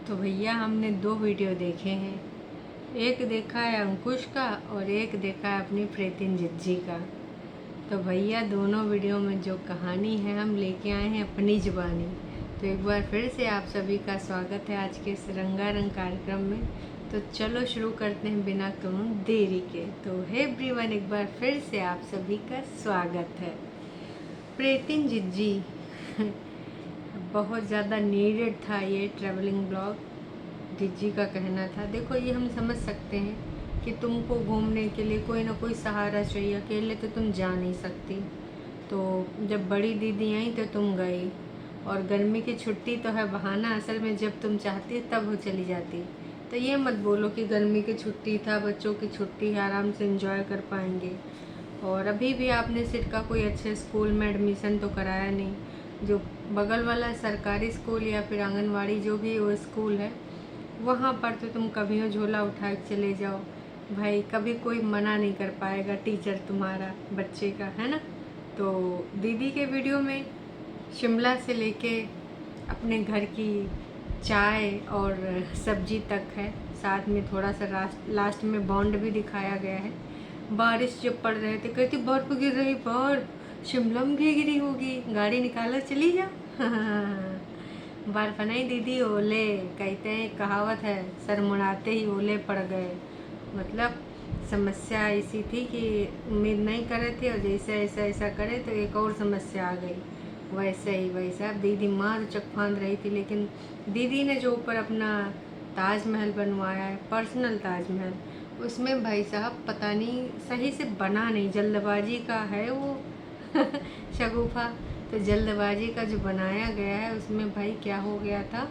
तो भैया हमने दो वीडियो देखे हैं। एक देखा है अंकुश का और एक देखा है अपनी प्रीतिन जिज्जी का। तो भैया दोनों वीडियो में जो कहानी है हम लेके आए हैं अपनी जुबानी। तो एक बार फिर से आप सभी का स्वागत है आज के इस रंगारंग कार्यक्रम में। तो चलो शुरू करते हैं बिना कहूँ देरी के। तो हे एवरीवन, एक बार फिर से आप सभी का स्वागत है। प्रीतिन जिज्जी बहुत ज़्यादा नीडेड था ये ट्रैवलिंग ब्लॉग। जिज्जी का कहना था, देखो ये हम समझ सकते हैं कि तुमको घूमने के लिए कोई ना कोई सहारा चाहिए, अकेले तो तुम जा नहीं सकती। तो जब बड़ी दीदी आई तो तुम गई, और गर्मी की छुट्टी तो है बहाना, असल में जब तुम चाहती तब वो चली जाती। तो ये मत बोलो कि गर्मी की छुट्टी था, बच्चों की छुट्टी है, आराम से एंजॉय कर पाएंगे। और अभी भी आपने सिट का कोई अच्छे स्कूल में एडमिशन तो कराया नहीं। जो बगल वाला सरकारी स्कूल या फिर आंगनवाड़ी जो भी वो स्कूल है, वहाँ पर तो तुम कभी हो झोला उठा के चले जाओ भाई, कभी कोई मना नहीं कर पाएगा टीचर तुम्हारा बच्चे का, है ना। तो दीदी के वीडियो में शिमला से लेके अपने घर की चाय और सब्जी तक है, साथ में थोड़ा सा लास्ट में बॉन्ड भी दिखाया गया है। बारिश जब पड़ रहे थे कहती बर्फ गिर रही, बर्फ शिमला में भी गिरी होगी, गाड़ी निकालो चली जा। बर्फ नहीं दीदी, ओले। कहते हैं, कहावत है, सर मुड़ाते ही ओले पड़ गए। मतलब समस्या ऐसी थी कि उम्मीद नहीं कर रहे थे, और जैसे ऐसा ऐसा करे तो एक और समस्या आ गई। वैसे ही वैसा दीदी मार चक फांद रही थी, लेकिन दीदी ने जो ऊपर अपना ताजमहल बनवाया है, पर्सनल ताजमहल, उसमें भाई साहब पता नहीं सही से बना नहीं, जल्दबाजी का है वो। शगुफा। तो जल्दबाजी का जो बनाया गया है उसमें भाई क्या हो गया था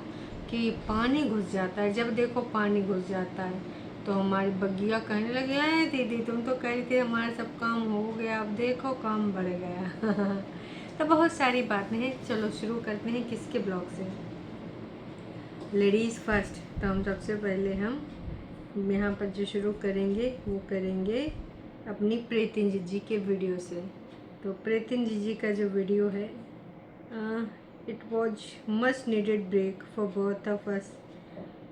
कि पानी घुस जाता है, जब देखो पानी घुस जाता है। तो हमारी बग्गिया कहने लगे, अरे दीदी तुम तो कह रही थी हमारा सब काम हो गया, अब देखो काम बढ़ गया। तो बहुत सारी बातें हैं, चलो शुरू करते हैं किसके ब्लॉग से। Ladies first. तो हम सबसे पहले हम यहाँ पर जो शुरू करेंगे वो करेंगे अपनी प्रीतिन जिज्जी के वीडियो से। तो प्रीतिन जिज्जी का जो वीडियो है, it was much needed break for both of us,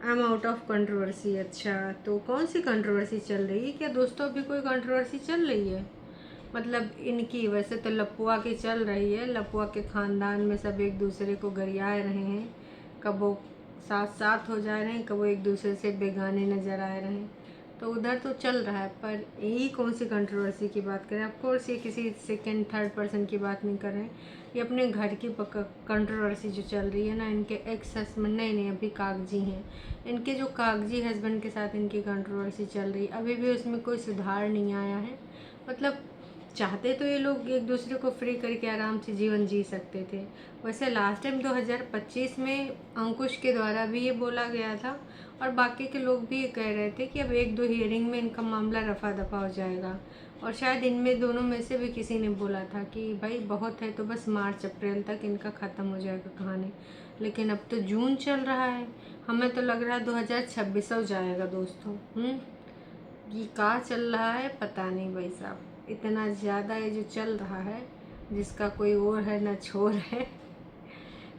I am out of controversy. अच्छा, तो कौन सी कंट्रोवर्सी चल रही है क्या दोस्तों? अभी कोई कंट्रोवर्सी चल रही है? मतलब इनकी, वैसे तो लपुआ की चल रही है, लपुआ के ख़ानदान में सब एक दूसरे को गरिया रहे हैं, कब वो साथ साथ हो जा रहे हैं, कब वो एक दूसरे से बेगाने नज़र आ रहे हैं। तो उधर तो चल रहा है, पर यही कौन सी कंट्रोवर्सी की बात करें? ऑफ कोर्स ये किसी सेकंड थर्ड पर्सन की बात नहीं कर रहे हैं, ये अपने घर की कंट्रोवर्सी जो चल रही है ना। इनके एक्स हस्बैंड, नहीं अभी कागजी हैं, इनके जो कागजी हस्बैंड के साथ इनकी कंट्रोवर्सी चल रही है, अभी भी उसमें कोई सुधार नहीं आया है। मतलब चाहते तो ये लोग एक दूसरे को फ्री करके आराम से जीवन जी सकते थे। वैसे लास्ट टाइम 2025 में अंकुश के द्वारा भी ये बोला गया था, और बाकी के लोग भी ये कह रहे थे कि अब एक दो हियरिंग में इनका मामला रफा दफा हो जाएगा। और शायद इनमें दोनों में से भी किसी ने बोला था कि भाई बहुत है तो बस मार्च अप्रैल तक इनका ख़त्म हो जाएगा कहानी। लेकिन अब तो जून चल रहा है, हमें तो लग रहा है 2026 हो जाएगा दोस्तों। ये क्या चल रहा है पता नहीं भाई साहब, इतना ज़्यादा ये जो चल रहा है जिसका कोई और है ना छोर है।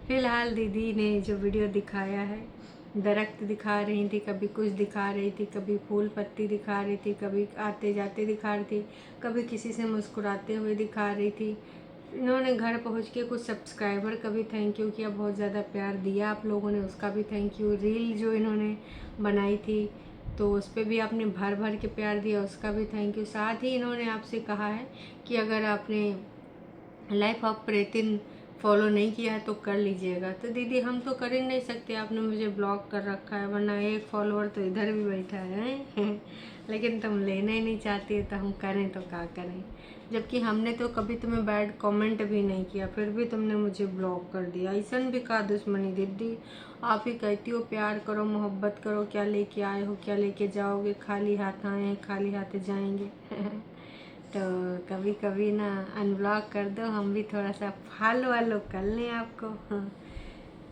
फिलहाल दीदी ने जो वीडियो दिखाया है, दरख्त दिखा रही थी, कभी कुछ दिखा रही थी, कभी फूल पत्ती दिखा रही थी, कभी आते जाते दिखा रही थी, कभी किसी से मुस्कुराते हुए दिखा रही थी। इन्होंने घर पहुंच के कुछ सब्सक्राइबर का भी थैंक यू किया, बहुत ज़्यादा प्यार दिया आप लोगों ने, उसका भी थैंक यू। रील जो इन्होंने बनाई थी तो उस पर भी आपने भर भर के प्यार दिया, उसका भी थैंक यू। साथ ही इन्होंने आपसे कहा है कि अगर आपने लाइफ ऑफ प्रीतिन फॉलो नहीं किया है तो कर लीजिएगा। तो दीदी हम तो कर ही नहीं सकते, आपने मुझे ब्लॉक कर रखा है, वरना एक फॉलोअर तो इधर भी बैठा है। लेकिन तुम लेना ही नहीं चाहती है, तो हम करें तो क्या करें? जबकि हमने तो कभी तुम्हें बैड कमेंट भी नहीं किया, फिर भी तुमने मुझे ब्लॉक कर दिया। ऐसा भी का दुश्मनी दीदी? आप ही कहती हो प्यार करो मोहब्बत करो, क्या लेके आए हो क्या लेके जाओगे, खाली हाथ आए हैं खाली हाथ जाएंगे। तो कभी कभी ना अनब्लॉक कर दो, हम भी थोड़ा सा फॉलो वालो कर लें आपको। हाँ।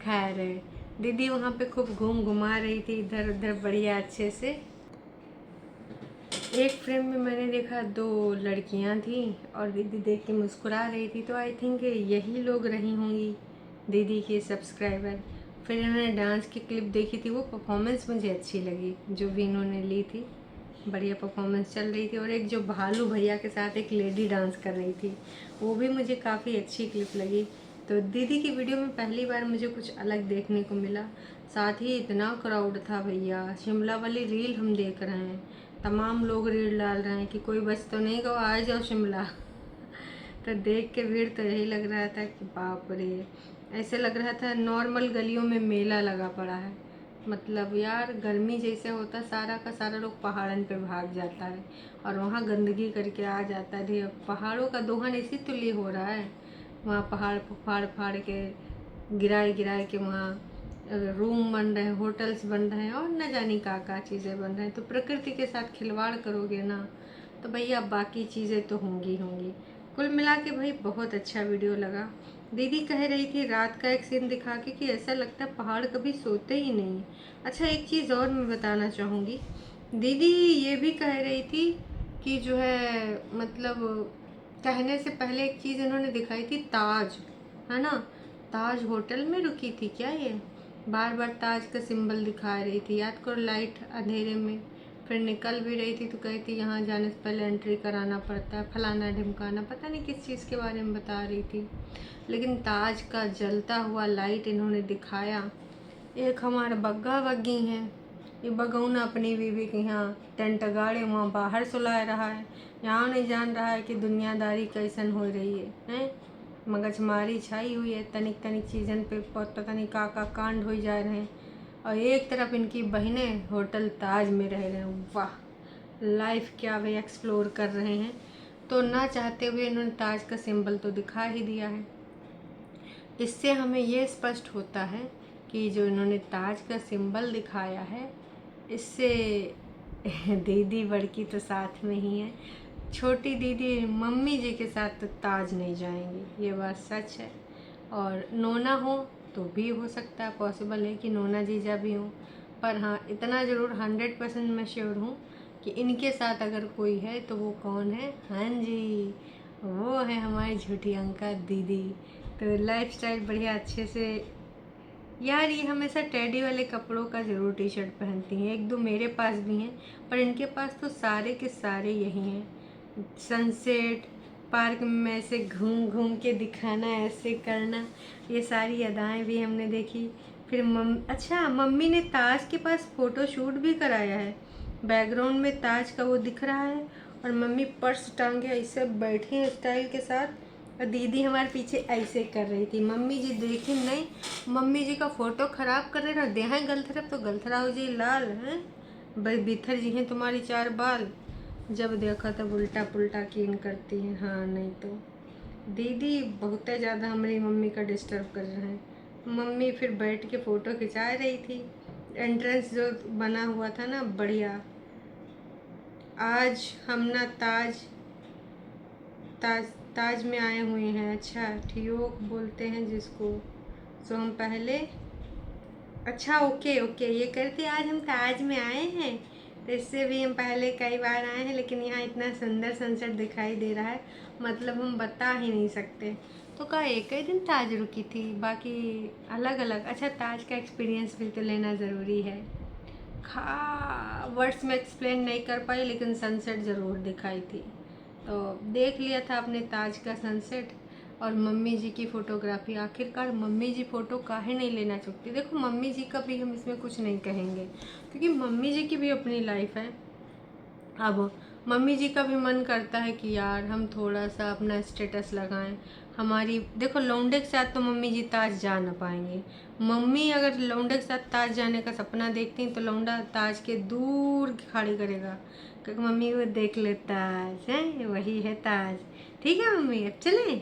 खैर दीदी वहाँ पे खूब घूम घुमा रही थी इधर उधर बढ़िया अच्छे से। एक फ्रेम में मैंने देखा दो लड़कियाँ थी और दीदी देख के मुस्कुरा रही थी, तो आई थिंक यही लोग रही होंगी दीदी की सब्सक्राइबर। फिर इन्होंने डांस की क्लिप देखी थी, वो परफॉर्मेंस मुझे अच्छी लगी जो भी इन्होंने ली थी, बढ़िया परफॉर्मेंस चल रही थी। और एक जो भालू भैया के साथ एक लेडी डांस कर रही थी, वो भी मुझे काफ़ी अच्छी क्लिप लगी। तो दीदी की वीडियो में पहली बार मुझे कुछ अलग देखने को मिला। साथ ही इतना क्राउड था भैया, शिमला वाली रील हम देख रहे हैं, तमाम लोग रील डाल रहे हैं कि कोई बस तो नहीं गो, आ जाओ शिमला। तो देख के भीड़ तो यही लग रहा था कि बाप रे, ऐसे लग रहा था नॉर्मल गलियों में मेला लगा पड़ा है। मतलब यार गर्मी जैसे होता, सारा का सारा लोग पहाड़न पे भाग जाता है और वहाँ गंदगी करके आ जाता है। पहाड़ों का दोहन इसी तो लिए हो रहा है, वहाँ पहाड़ फाड़ फाड़ के गिराए गिराए के वहाँ रूम बन रहे हैं, होटल्स बन रहे हैं और न जाने का चीज़ें बन रहे हैं। तो प्रकृति के साथ खिलवाड़ करोगे ना तो भैया बाकी चीज़ें तो होंगी होंगी। कुल मिला के भाई बहुत अच्छा वीडियो लगा। दीदी कह रही थी रात का एक सीन दिखा के कि ऐसा लगता है पहाड़ कभी सोते ही नहीं। अच्छा एक चीज़ और मैं बताना चाहूँगी, दीदी ये भी कह रही थी कि जो है मतलब कहने से पहले एक चीज़ इन्होंने दिखाई थी, ताज, है ना, ताज होटल में रुकी थी क्या ये, बार बार ताज का सिंबल दिखा रही थी, याद करो लाइट अंधेरे में। फिर निकल भी रही थी तो कही थी यहाँ जाने से पहले एंट्री कराना पड़ता है, फलाना ढिमकाना, पता नहीं किस चीज़ के बारे में बता रही थी। लेकिन ताज का जलता हुआ लाइट इन्होंने दिखाया। एक हमारा बग्गा बग्गी हैं, ये बगौना अपनी बीवी के यहाँ टेंट गाड़े वहाँ बाहर सुला रहा है, यहाँ नहीं जान रहा है कि दुनियादारी कैसन हो रही है, हैं? मगजमारी छाई हुई है, तनिक तनिक चीज़न पे पता नहीं का कांड हो जा रहे हैं। और एक तरफ इनकी बहनें होटल ताज में रह रहे हैं, वाह लाइफ क्या वे एक्सप्लोर कर रहे हैं। तो ना चाहते हुए इन्होंने ताज का सिंबल तो दिखा ही दिया है। इससे हमें ये स्पष्ट होता है कि जो इन्होंने ताज का सिंबल दिखाया है, इससे दीदी बड़की तो साथ में ही है, छोटी दीदी मम्मी जी के साथ तो ताज नहीं जाएंगी, ये बात सच है। और नोना हो तो भी हो सकता है, पॉसिबल है कि नोना जीजा भी हों, पर हाँ इतना ज़रूर 100% मैं श्योर हूँ कि इनके साथ अगर कोई है तो वो कौन है, हाँ जी वो है हमारी झूठी अंका दीदी। तो लाइफस्टाइल बढ़िया अच्छे से, यार ये हमेशा टेडी वाले कपड़ों का ज़रूर टी शर्ट पहनती हैं, एक दो मेरे पास भी हैं पर इनके पास तो सारे के सारे यही हैं। सनसेट पार्क में ऐसे घूम घूम के दिखाना, ऐसे करना, ये सारी अदाएं भी हमने देखी। फिर अच्छा मम्मी ने ताज के पास फ़ोटो शूट भी कराया है, बैकग्राउंड में ताज का वो दिख रहा है और मम्मी पर्स टांगे ऐसे बैठी हैं स्टाइल के साथ, और दीदी हमारे पीछे ऐसे कर रही थी। मम्मी जी देखी नहीं, मम्मी जी का फ़ोटो ख़राब कर रहे ना, देहां गलथरब तो गलथरा हो जी लाल हैं, भाई बिथर जी हैं तुम्हारी चार बाल। जब देखा तब उल्टा पुल्टा कीन करती हैं, हाँ नहीं तो दीदी बहुत ज़्यादा हमारी मम्मी का डिस्टर्ब कर रहे हैं। मम्मी फिर बैठ के फ़ोटो खिंचा रही थी, एंट्रेंस जो बना हुआ था ना बढ़िया, आज हम ना ताज ताज ताज में आए हुए हैं, अच्छा ठियोग बोलते हैं जिसको, तो हम पहले, अच्छा ओके ओके ये करते आज हम ताज में आए हैं, तो इससे भी हम पहले कई बार आए हैं लेकिन यहाँ इतना सुंदर सनसेट दिखाई दे रहा है, मतलब हम बता ही नहीं सकते। तो कहा एक ही दिन ताज रुकी थी, बाकी अलग अलग। अच्छा ताज का एक्सपीरियंस भी तो लेना ज़रूरी है, वर्ड्स में एक्सप्लेन नहीं कर पाई लेकिन सनसेट ज़रूर दिखाई थी। तो देख लिया था अपने ताज का सनसेट और मम्मी जी की फ़ोटोग्राफी। आखिरकार मम्मी जी फ़ोटो काहे नहीं लेना चाहती, देखो मम्मी जी का भी हम इसमें कुछ नहीं कहेंगे क्योंकि मम्मी जी की भी अपनी लाइफ है। अब मम्मी जी का भी मन करता है कि यार हम थोड़ा सा अपना स्टेटस लगाएं, हमारी देखो लौंडे के साथ तो मम्मी जी ताज जा ना पाएंगे। मम्मी अगर लौंडे के साथ ताज जाने का सपना देखती हैं तो लौंडा ताज के दूर खड़ी करेगा क्योंकि मम्मी को देख ले ताज है, वही है ताज, ठीक है मम्मी अब चलें।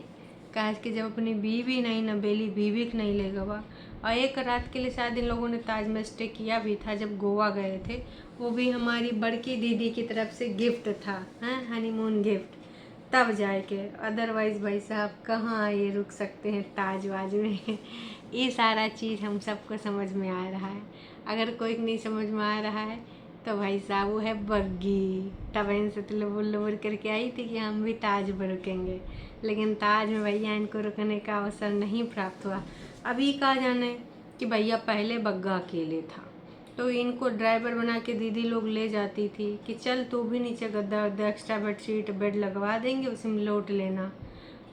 काश कि जब अपनी बीवी नहीं ना बेली बीवी को नहीं ले गवा। और एक रात के लिए शायद इन लोगों ने ताज में स्टे किया भी था जब गोवा गए थे, वो भी हमारी बड़की दीदी की तरफ से गिफ्ट था, हैं हनीमून गिफ्ट, तब जाए के, अदरवाइज़ भाई साहब कहाँ ये रुक सकते हैं ताज वाज में। ये सारा चीज़ हम सबको समझ में आ रहा है, अगर कोई नहीं समझ में आ रहा है तो भाई साहब वो है बग्गी, तब इनसे तो लबुर करके आई थी कि हम भी ताज में रुकेंगे, लेकिन ताज में भैया इनको रुकने का अवसर नहीं प्राप्त हुआ। अभी कहा जाने कि भैया पहले बग्गा अकेले था, तो इनको ड्राइवर बना के दीदी लोग ले जाती थी कि चल तू भी नीचे गद्दा वद्दा एक्स्ट्रा बेडशीट बेड लगवा देंगे, उसी में लौट लेना।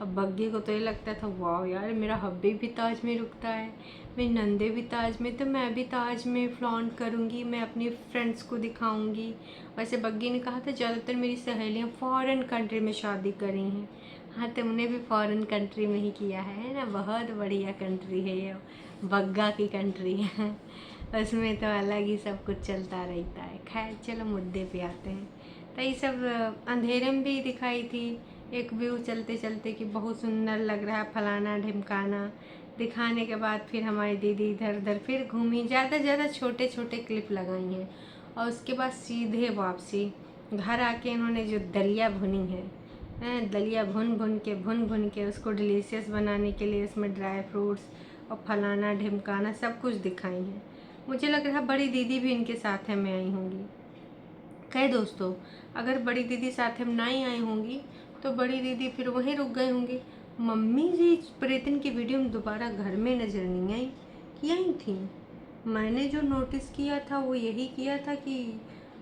अब बग्गी को तो ये लगता था वाह यार, मेरा हब्बी भी ताज में रुकता है, मेरी नंदे भी ताज में, तो मैं भी ताज में फ्लॉन्ट करूँगी, मैं अपनी फ्रेंड्स को दिखाऊंगी। वैसे बग्गी ने कहा था ज़्यादातर मेरी सहेलियाँ फॉरेन कंट्री में शादी करी हैं। हाँ, तुमने भी फॉरेन कंट्री में ही किया है ना, बहुत बढ़िया कंट्री है ये, बग्गा की कंट्री है। उसमें तो अलग ही सब कुछ चलता रहता है। खैर चलो मुद्दे पे आते हैं। तो ये सब अंधेरे में भी दिखाई थी एक व्यू चलते चलते कि बहुत सुंदर लग रहा है, फलाना ढिमकाना दिखाने के बाद फिर हमारी दीदी इधर उधर फिर घूमी, ज़्यादा छोटे छोटे क्लिप लगाई हैं और उसके बाद सीधे वापसी घर आके इन्होंने जो दलिया भुनी है, दलिया भुन के उसको डिलीशियस बनाने के लिए उसमें ड्राई फ्रूट्स और फलाना ढिमकाना सब कुछ दिखाई हैं। मुझे लग रहा है बड़ी दीदी भी इनके साथ में आई होंगी। खैर दोस्तों, अगर बड़ी दीदी साथ में नहीं आई होंगी तो बड़ी दीदी फिर वहीं रुक गए होंगे। मम्मी जी प्रीतम की वीडियो में दोबारा घर में नजर नहीं आई, यही थी। मैंने जो नोटिस किया था वो यही किया था कि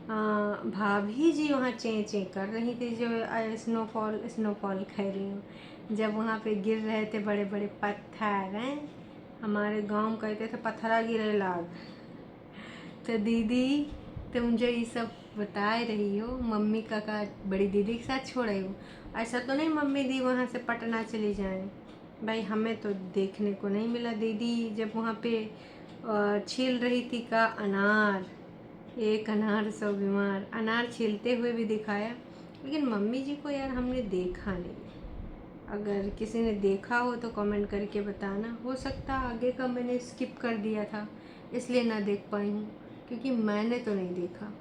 भाभी जी वहाँ चें कर रही थी, जो स्नोफॉल कह रही हूँ, जब वहाँ पे गिर रहे थे बड़े बड़े पत्थर हैं, हमारे गांव कहते थे पत्थरा गिरे लाग। तो दीदी तुम जो ये सब बता रही हो मम्मी का बड़ी दीदी के साथ छोड़ रही हो, ऐसा तो नहीं मम्मी दी वहाँ से पटना चली जाएं? भाई हमें तो देखने को नहीं मिला। दीदी जब वहाँ पे छील रही थी का अनार, एक अनार सौ बीमार, अनार छीलते हुए भी दिखाया, लेकिन मम्मी जी को यार हमने देखा नहीं। अगर किसी ने देखा हो तो कमेंट करके बताना। हो सकता आगे का मैंने स्किप कर दिया था इसलिए ना देख पाई हूँ, क्योंकि मैंने तो नहीं देखा।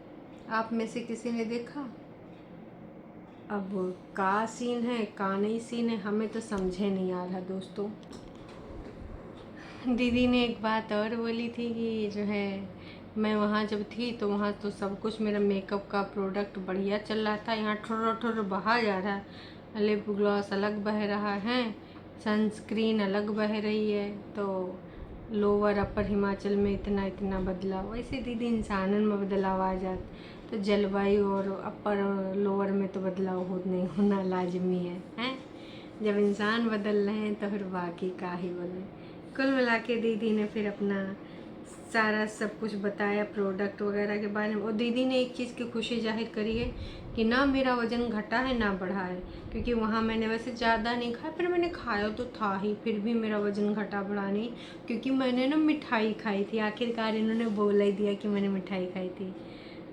आप में से किसी ने देखा? अब का सीन है का नहीं सीन है हमें तो समझे नहीं आ रहा दोस्तों। दीदी ने एक बात और बोली थी कि जो है मैं वहाँ जब थी तो वहाँ तो सब कुछ मेरा मेकअप का प्रोडक्ट बढ़िया चल रहा था, यहाँ ठुर्र ठुर्र बहा जा रहा है, लिप ग्लॉस अलग बह रहा है, सनस्क्रीन अलग बह रही है, तो लोअर अपर हिमाचल में इतना बदलाव। वैसे दीदी इंसानन में बदलाव आ जाता तो जलवायु और अपर और लोअर में तो बदलाव नहीं होना लाजमी है? जब इंसान बदल रहे हैं तो फिर बाकी का ही बदले। कुल मिला के दीदी ने फिर अपना सारा सब कुछ बताया प्रोडक्ट वगैरह के बारे में। और दीदी ने एक चीज़ की खुशी जाहिर करी है कि ना मेरा वज़न घटा है ना बढ़ा है, क्योंकि वहाँ मैंने वैसे ज़्यादा नहीं खाया, फिर मैंने खाया तो था ही, फिर भी मेरा वज़न घटा बढ़ा नहीं, क्योंकि मैंने ना मिठाई खाई थी। आखिरकार इन्होंने बोल ही दिया कि मैंने मिठाई खाई थी।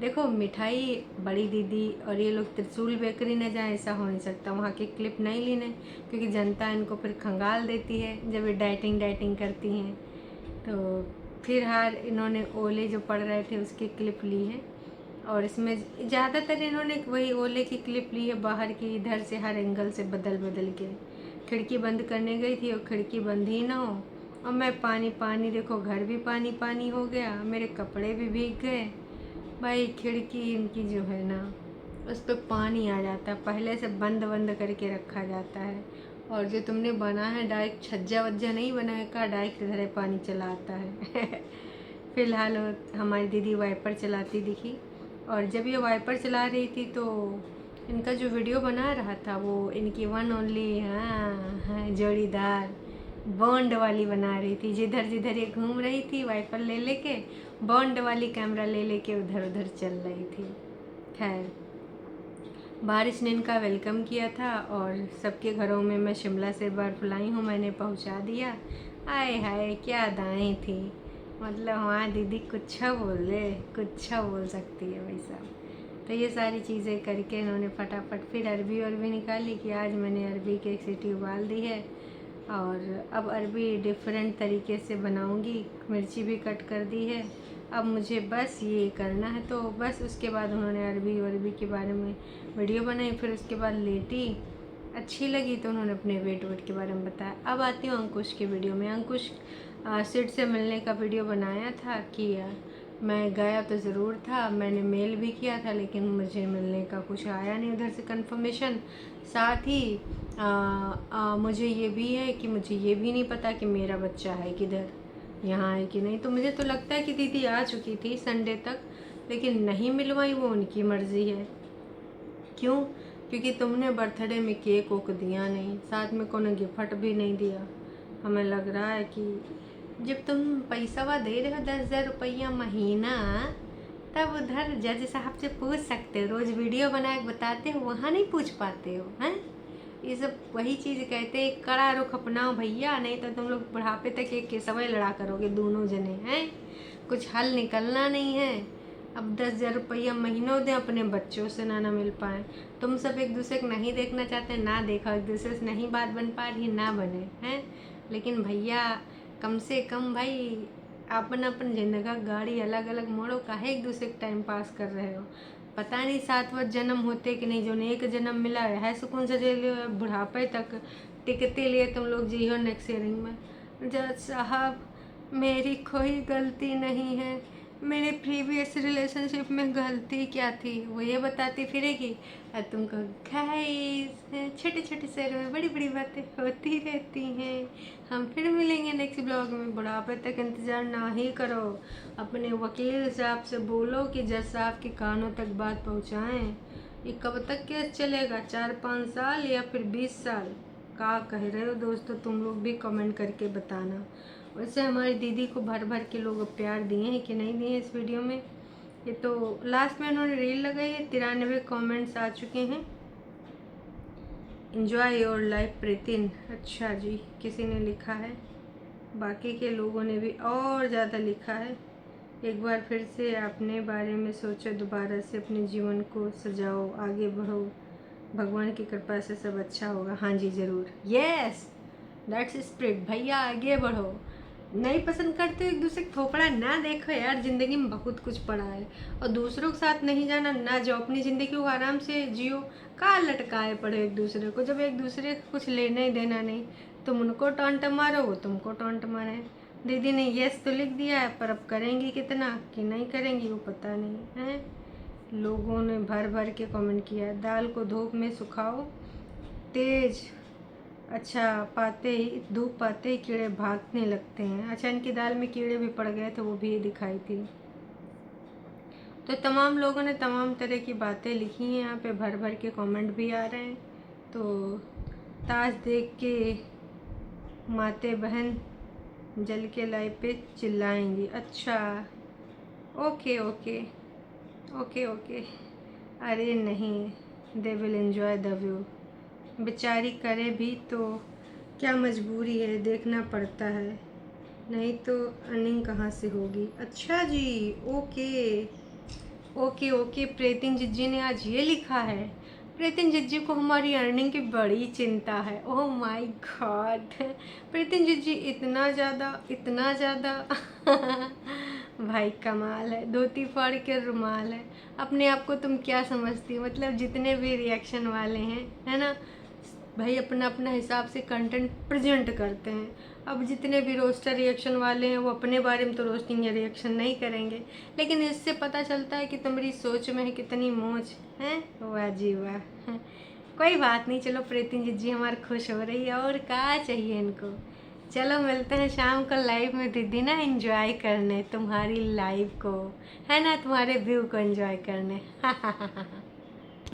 देखो मिठाई बड़ी दीदी और ये लोग त्रिशूल बेकरी न जाए ऐसा हो नहीं सकता, वहाँ की क्लिप नहीं लेने, क्योंकि जनता इनको फिर खंगाल देती है जब ये डाइटिंग करती हैं। तो फिर हार इन्होंने ओले जो पढ़ रहे थे उसकी क्लिप ली है, और इसमें ज़्यादातर इन्होंने वही ओले की क्लिप ली है बाहर की, इधर से हर एंगल से बदल के। खिड़की बंद करने गई थी और खिड़की बंद ही ना हो, और मैं पानी देखो घर भी पानी हो गया, मेरे कपड़े भी भीग गए। भाई खिड़की इनकी जो है ना उस पर पानी आ जाता है, पहले से बंद करके रखा जाता है, और जो तुमने बना है डायरेक्ट छज्जा वज्जा नहीं बनाया का, डायरेक्ट इधर पानी चला आता है। फिलहाल हमारी दीदी वाइपर चलाती दिखी, और जब ये वाइपर चला रही थी तो इनका जो वीडियो बना रहा था वो इनकी वन ओनली हाँ जोड़ीदार बॉन्ड वाली बना रही थी। जिधर ये घूम रही थी वाइपर ले लेके, बॉन्ड वाली कैमरा ले लेके उधर चल रही थी। खैर बारिश ने इनका वेलकम किया था, और सबके घरों में मैं शिमला से बर्फ़ लाई हूँ, मैंने पहुँचा दिया। आए हाय क्या दाएँ थी, मतलब हाँ दीदी कुछ बोल सकती है भाई साहब। तो ये सारी चीज़ें करके इन्होंने फटाफट फिर अरबी निकाली कि आज मैंने अरबी की एक सीटी उबाल दी है, और अब अरबी डिफरेंट तरीके से बनाऊंगी, मिर्ची भी कट कर दी है, अब मुझे बस ये करना है। तो बस उसके बाद उन्होंने अरबी के बारे में वीडियो बनाई, फिर उसके बाद लेटी, अच्छी लगी तो उन्होंने अपने वेट के बारे में बताया। अब आती हूँ अंकुश की वीडियो में। अंकुश सिड से मिलने का वीडियो बनाया था कि मैं गया तो ज़रूर था, मैंने मेल भी किया था, लेकिन मुझे मिलने का कुछ आया नहीं उधर से कंफर्मेशन। साथ ही मुझे ये भी है कि मुझे ये भी नहीं पता कि मेरा बच्चा है किधर, यहाँ है कि नहीं। तो मुझे तो लगता है कि दीदी आ चुकी थी संडे तक, लेकिन नहीं मिलवाई, वो उनकी मर्ज़ी है। क्यों? क्योंकि तुमने बर्थडे में केक वोक दिया नहीं, साथ में कोनो गिफ्ट भी नहीं दिया। हमें लग रहा है कि जब तुम पैसा दे रहे हो 10,000 रुपया महीना, तब उधर जज साहब से पूछ सकते हो। रोज़ वीडियो बना के बताते हो, वहाँ नहीं पूछ पाते हो हैं। ये सब वही चीज़ कहते हैं, कड़ा रुख अपनाओ भैया, नहीं तो तुम लोग बुढ़ापे तक एक केसवा लड़ा करोगे दोनों जने हैं। कुछ हल निकलना नहीं है। अब 10,000 रुपया महीनों दें, अपने बच्चों से ना मिल पाए। तुम सब एक दूसरे को नहीं देखना चाहते, ना देखो, एक दूसरे से नहीं बात बन पा रही, ना बने हैं। लेकिन भैया कम से कम भाई अपन अपन जिंदगी गाड़ी अलग अलग मोड़ो, काहे एक दूसरे के टाइम पास कर रहे हो। पता नहीं 7वां जन्म होते कि नहीं, जो ने एक जन्म मिला है सुकून से जे लियो, बुढ़ापे तक टिकते लिए तुम लोग जियो नेक्स्ट ईयरिंग में। जज साहब मेरी कोई गलती नहीं है, मेरे प्रीवियस रिलेशनशिप में गलती क्या थी वो ये बताती फिरेगी। और तुमको गाइस छोटे छोटे शहरों में बड़ी बड़ी बातें होती रहती हैं। हम फिर मिलेंगे नेक्स्ट ब्लॉग में। बुढ़ापे तक इंतज़ार ना ही करो, अपने वकील साहब से बोलो कि जज साहब के कानों तक बात पहुंचाएं। ये कब तक केस चलेगा, 4-5 साल या फिर 20 साल? क्या कह रहे हो दोस्तों, तुम लोग भी कमेंट करके बताना। वैसे हमारी दीदी को भर भर के लोग प्यार दिए हैं कि नहीं दिए इस वीडियो में। ये तो लास्ट में उन्होंने रील लगाई है, 93 कमेंट्स आ चुके हैं। Enjoy your life Preetin. अच्छा जी, किसी ने लिखा है, बाकी के लोगों ने भी और ज़्यादा लिखा है। एक बार फिर से अपने बारे में सोचो, दोबारा से अपने जीवन को सजाओ, आगे बढ़ो, भगवान की कृपा से सब अच्छा होगा। हाँ जी ज़रूर, यस दैट्स स्पिरिट। भैया आगे बढ़ो, नहीं पसंद करते हो एक दूसरे को थोपड़ा ना देखो यार, ज़िंदगी में बहुत कुछ पड़ा है। और दूसरों के साथ नहीं जाना ना जाओ, अपनी ज़िंदगी को आराम से जियो। का लटकाए पड़े एक दूसरे को, जब एक दूसरे को कुछ लेना ही देना नहीं। तुम उनको टॉन्ट मारो, वो तुमको टॉन्ट मारे। दीदी ने यस तो लिख दिया है, पर अब करेंगी कितना कि नहीं करेंगी वो पता नहीं है। लोगों ने भर भर के कमेंट किया, दाल को धूप में सुखाओ तेज, अच्छा पाते ही धूप पाते ही कीड़े भागने लगते हैं। अच्छा इनकी दाल में कीड़े भी पड़ गए थे, वो भी दिखाई थी। तो तमाम लोगों ने तमाम तरह की बातें लिखी हैं, यहाँ पे भर भर के कमेंट भी आ रहे हैं। तो ताज देख के माते बहन जल के लाइव पे चिल्लाएंगी। अच्छा ओके ओके ओके ओके, अरे नहीं, they will enjoy the view. बेचारी करे भी तो क्या मजबूरी है, देखना पड़ता है, नहीं तो अर्निंग कहाँ से होगी। अच्छा जी ओके ओके ओके, प्रीतिन जिज्जी ने आज ये लिखा है। प्रीतिन जिज्जी को हमारी अर्निंग की बड़ी चिंता है। ओह माय गॉड, प्रीतिन जिज्जी इतना ज़्यादा भाई कमाल है, धोती फाड़ के रुमाल है। अपने आप को तुम क्या समझती हो, मतलब जितने भी रिएक्शन वाले हैं है ना भाई, अपना अपना हिसाब से कंटेंट प्रेजेंट करते हैं। अब जितने भी रोस्टर रिएक्शन वाले हैं वो अपने बारे में तो रोस्टिंग या रिएक्शन नहीं करेंगे, लेकिन इससे पता चलता है कि तुम्हारी सोच में है कितनी मौज है। वाह जी वाह, कोई बात नहीं, चलो प्रीतिन जी हमारे खुश हो रही है, और क्या चाहिए इनको। चलो मिलते हैं शाम को लाइव में दीदी ना, एंजॉय करने तुम्हारी लाइव को, है ना, तुम्हारे व्यू को एंजॉय करने।